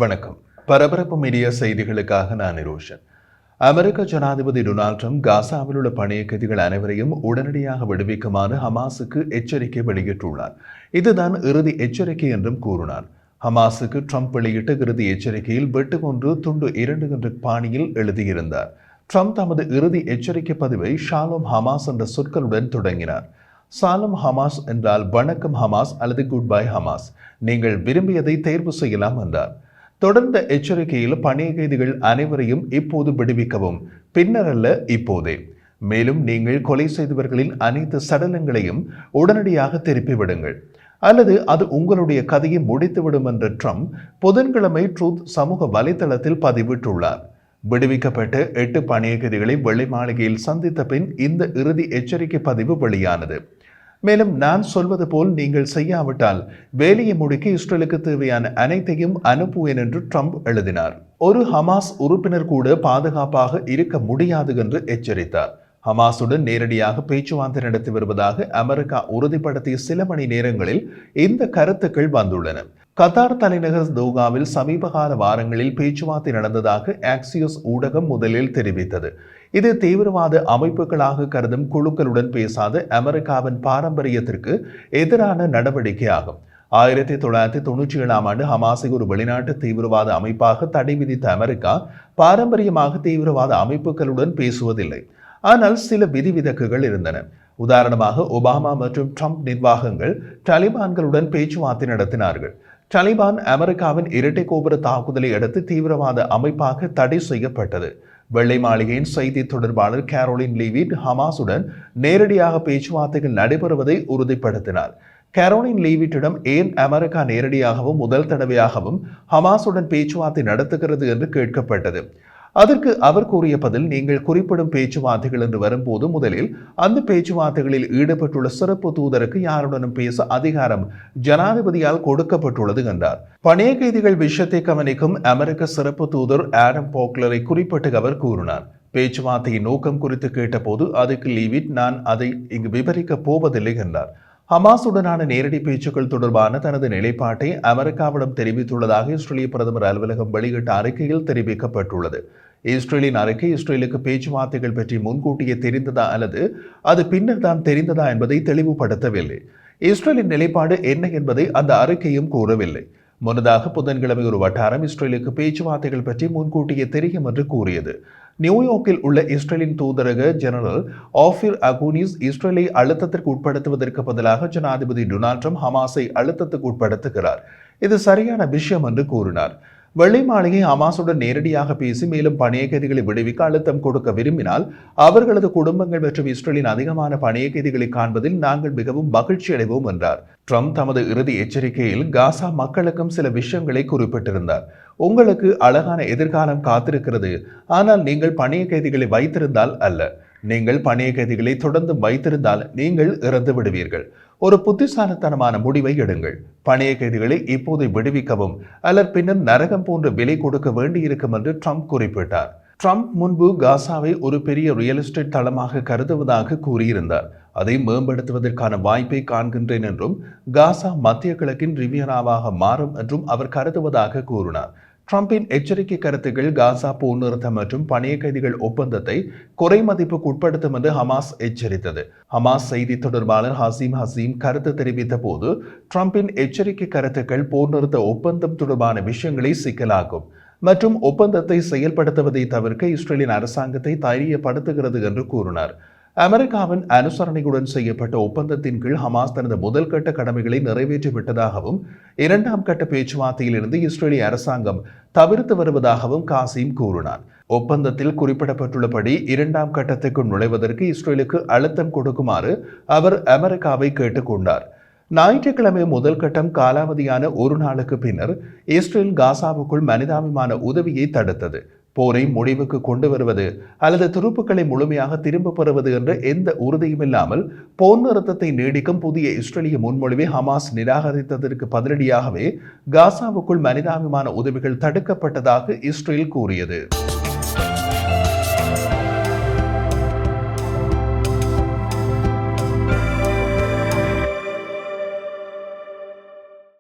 வணக்கம். பரபரப்பு மீடியா செய்திகளுக்காக நான் நிரோஷன். அமெரிக்க ஜனாதிபதி டொனால்ட் ட்ரம்ப் காசாவில் உள்ள பணைய கைதிகள் அனைவரையும் உடனடியாக விடுவிக்குமாறு ஹமாஸுக்கு எச்சரிக்கை வெளியிட்டுள்ளார். இதுதான் இறுதி எச்சரிக்கை என்றும் கூறினார். ஹமாஸுக்கு ட்ரம்ப் வெளியிட்ட இறுதி எச்சரிக்கையில் வெட்டு கொன்று துண்டு 2 என்ற பாணியில் எழுதியிருந்தார். ட்ரம்ப் தமது இறுதி எச்சரிக்கை பதிவை ஷாலோம் ஹமாஸ் என்ற சொற்களுடன் தொடங்கினார். சாலம் ஹமாஸ் என்றால் வணக்கம் ஹமாஸ் அல்லது குட் பை ஹமாஸ், நீங்கள் விரும்பியதை தேர்வு செய்யலாம் என்றார். தொடர்ந்த எச்சரிக்கையில் பணைய கைதிகள் அனைவரையும் இப்போது விடுவிக்கவும், பின்னர் அல்ல இப்போதே. மேலும் நீங்கள் கொலை செய்தவர்களின் அனைத்து சடலங்களையும் உடனடியாக திருப்பிவிடுங்கள், அல்லது அது உங்களுடைய கதையை முடித்துவிடும் என்ற ட்ரம்ப் புதன்கிழமை ட்ரூத் சமூக வலைதளத்தில் பதிவிட்டுள்ளார். விடுவிக்கப்பட்ட 8 பணைய கைதிகளை வெள்ளை மாளிகையில் சந்தித்த பின் இந்த இறுதி எச்சரிக்கை பதிவு வெளியானது. மேலும் நான் சொல்வது போல் நீங்கள் செய்யாவிட்டால் வேலையை முடிக்க இஸ்ரேலுக்கு தேவையான அனைத்தையும் அனுப்புவேன் என்று ட்ரம்ப் எழுதினார். ஒரு ஹமாஸ் உறுப்பினர் கூட பாதுகாப்பாக இருக்க முடியாது என்று எச்சரித்தார். ஹமாஸுடன் நேரடியாக பேச்சுவார்த்தை நடத்தி வருவதாக அமெரிக்கா உறுதிப்படுத்திய சில மணி நேரங்களில் இந்த கருத்துக்கள் வந்துள்ளன. கத்தார் தலைநகர் தோகாவில் சமீபகால வாரங்களில் பேச்சுவார்த்தை நடந்ததாக ஆக்சியோஸ் ஊடகம் முதலில் தெரிவித்தது. இது தீவிரவாத அமைப்புகளாக கருதும் குழுக்களுடன் பேசாத அமெரிக்காவின் பாரம்பரியத்திற்கு எதிரான நடவடிக்கையாகும். 1997ஆம் ஆண்டு ஹமாஸை ஒரு வெளிநாட்டு தீவிரவாத அமைப்பாக தடை விதித்த அமெரிக்கா பாரம்பரியமாக தீவிரவாத அமைப்புகளுடன் பேசுவதில்லை. ஆனால் சில விதிவிலக்குகள் இருந்தன. உதாரணமாக ஒபாமா மற்றும் ட்ரம்ப் நிர்வாகங்கள் தாலிபான்களுடன் பேச்சுவார்த்தை நடத்தினார்கள். தாலிபான் அமெரிக்காவின் இரட்டை கோபுர தாக்குதலை அடுத்து தீவிரவாத அமைப்பாக தடை செய்யப்பட்டது. வெள்ளை மாளிகையின் செய்தி தொடர்பாளர் கேரோலின் லீவிட் ஹமாஸுடன் நேரடியாக பேச்சுவார்த்தைகள் நடைபெறுவதை உறுதிப்படுத்தினார். கேரோலின் லீவிட்டிடம் ஏன் அமெரிக்கா நேரடியாகவும் முதல் தடவையாகவும் ஹமாஸுடன் பேச்சுவார்த்தை நடத்துகிறது என்று கேட்கப்பட்டது. அதற்கு அவர் கூறிய பதில், நீங்கள் குறிப்பிடும் பேச்சுவார்த்தைகள் என்று வரும்போது முதலில் அந்த பேச்சுவார்த்தைகளில் ஈடுபட்டுள்ள சிறப்பு தூதருக்கு யாருடனும் பேச அதிகாரம் ஜனாதிபதியால் கொடுக்கப்பட்டுள்ளது என்றார். பணைய கைதிகள் விஷயத்தை கவனிக்கும் அமெரிக்க சிறப்பு தூதர் ஆடம் போக்லரை குறிப்பிட்டு அவர் கூறினார். பேச்சுவார்த்தையின் நோக்கம் குறித்து கேட்டபோது அதுக்கு லீவிட், நான் அதை இங்கு விவரிக்கப் போவதில்லை என்றார். ஹமாஸுடனான நேரடி பேச்சுக்கள் தொடர்பான தனது நிலைப்பாட்டை அமெரிக்காவிடம் தெரிவித்துள்ளதாக இஸ்ரேலிய பிரதமர் அலுவலகம் வெளியிட்ட அறிக்கையில் தெரிவிக்கப்பட்டுள்ளது. இஸ்ரேலின் அறிக்கை இஸ்ரேலுக்கு பேச்சுவார்த்தைகள் பற்றி முன்கூட்டியே தெரிந்ததா அல்லது அது பின்னர் தான் தெரிந்ததா என்பதை தெளிவுபடுத்தவில்லை. இஸ்ரேலின் நிலைப்பாடு என்ன என்பதை அந்த அறிக்கையும் கூறவில்லை. முன்னதாக புதன்கிழமை ஒரு வட்டாரம் இஸ்ரேலுக்கு பேச்சுவார்த்தைகள் பற்றி முன்கூட்டியே தெரியும் என்று கூறியது. நியூயார்க்கில் உள்ள இஸ்ரேலின் தூதரக ஜெனரல் ஆஃபிர் அகூனிஸ் இஸ்ரேலை அழுத்தத்திற்கு உட்படுத்துவதற்கு பதிலாக ஜனாதிபதி டொனால்ட் ட்ரம்ப் ஹமாஸை அழுத்தத்துக்கு உட்படுத்துகிறார், இது சரியான விஷயம் என்று கூறினார். வெள்ளை மாளிகை ஹமாஸுடன் நேரடியாக பேசி மேலும் பணைய கைதிகளை விடுவிக்க அழுத்தம் கொடுக்க விரும்பினால் அவர்களது குடும்பங்கள் மற்றும் இஸ்ரேலின் அதிகமான பணைய கைதிகளை காண்பதில் நாங்கள் மிகவும் மகிழ்ச்சி அடைவோம் என்றார். ட்ரம்ப் தமது இறுதி எச்சரிக்கையில் காசா மக்களுக்கும் சில விஷயங்களை குறிப்பிட்டிருந்தார். உங்களுக்கு அழகான எதிர்காலம் காத்திருக்கிறது, ஆனால் நீங்கள் பணைய கைதிகளை வைத்திருந்தால் அல்ல. நீங்கள் பணைய கைதிகளை தொடர்ந்து வைத்திருந்தால் நீங்கள் இறந்து விடுவீர்கள். ஒரு புத்திசாலித்தனமான முடிவை எடுங்கள். பணைய கைதிகளை இப்போதை விடுவிக்கவும் அல்லது பின்னர் நரகம் போன்ற விலை கொடுக்க வேண்டியிருக்கும் என்று ட்ரம்ப் குறிப்பிட்டார். ட்ரம்ப் முன்பு காசாவை ஒரு பெரிய ரியல் எஸ்டேட் தளமாக கருதுவதாக கூறியிருந்தார். அதை மேம்படுத்துவதற்கான வாய்ப்பை காண்கின்றேன் என்றும் காசா மத்திய கிழக்கின் ரிவியராவாக மாறும் என்றும் அவர் கருதுவதாக கூறினார். ட்ரம்பின் எச்சரிக்கை கருத்துக்கள் காசா போர் நிறுத்தம் மற்றும் பணைய கைதிகள் ஒப்பந்தத்தை குறைமதிப்புக்கு உட்படுத்தும் என்று ஹமாஸ் எச்சரித்தது. ஹமாஸ் செய்தி தொடர்பாளர் ஹசீம் கருத்து தெரிவித்த போது, ட்ரம்பின் எச்சரிக்கை கருத்துக்கள் போர் நிறுத்த ஒப்பந்தம் தொடர்பான விஷயங்களை சிக்கலாக்கும் மற்றும் ஒப்பந்தத்தை செயல்படுத்துவதை தவிர்க்க இஸ்ரேலின் அரசாங்கத்தை தைரியப்படுத்துகிறது என்று கூறினார். அமெரிக்காவின் அனுசரணையுடன் செய்யப்பட்ட ஒப்பந்தத்தின் கீழ் ஹமாஸ் தனது முதல் கட்ட கடமைகளை நிறைவேற்றிவிட்டதாகவும் 2ஆம் கட்ட பேச்சுவார்த்தையில் இருந்து இஸ்ரேலிய அரசாங்கம் தவிர்த்து வருவதாகவும் காசிம் கூறினார். ஒப்பந்தத்தில் குறிப்பிடப்பட்டுள்ளபடி 2ஆம் கட்டத்துக்குள் நுழைவதற்கு இஸ்ரேலுக்கு அழுத்தம் கொடுக்குமாறு அவர் அமெரிக்காவை கேட்டுக்கொண்டார். ஞாயிற்றுக்கிழமை முதல் கட்டம் காலாவதியான ஒரு நாளுக்கு பின்னர் இஸ்ரேல் காசாவுக்குள் மனிதாபிமான உதவியை தடுத்தது. போரை முடிவுக்கு கொண்டு வருவது அல்லது துருப்புக்களை முழுமையாக திரும்ப பெறுவது என்ற எந்த உறுதியும் இல்லாமல் போர் நிறுத்தத்தை நீடிக்கும் புதிய இஸ்ரேலிய முன்மொழிவை ஹமாஸ் நிராகரித்ததற்கு பதிலடியாகவே காசாவுக்குள் மனிதாபிமான உதவிகள் தடுக்கப்பட்டதாக இஸ்ரேல் கூறியது.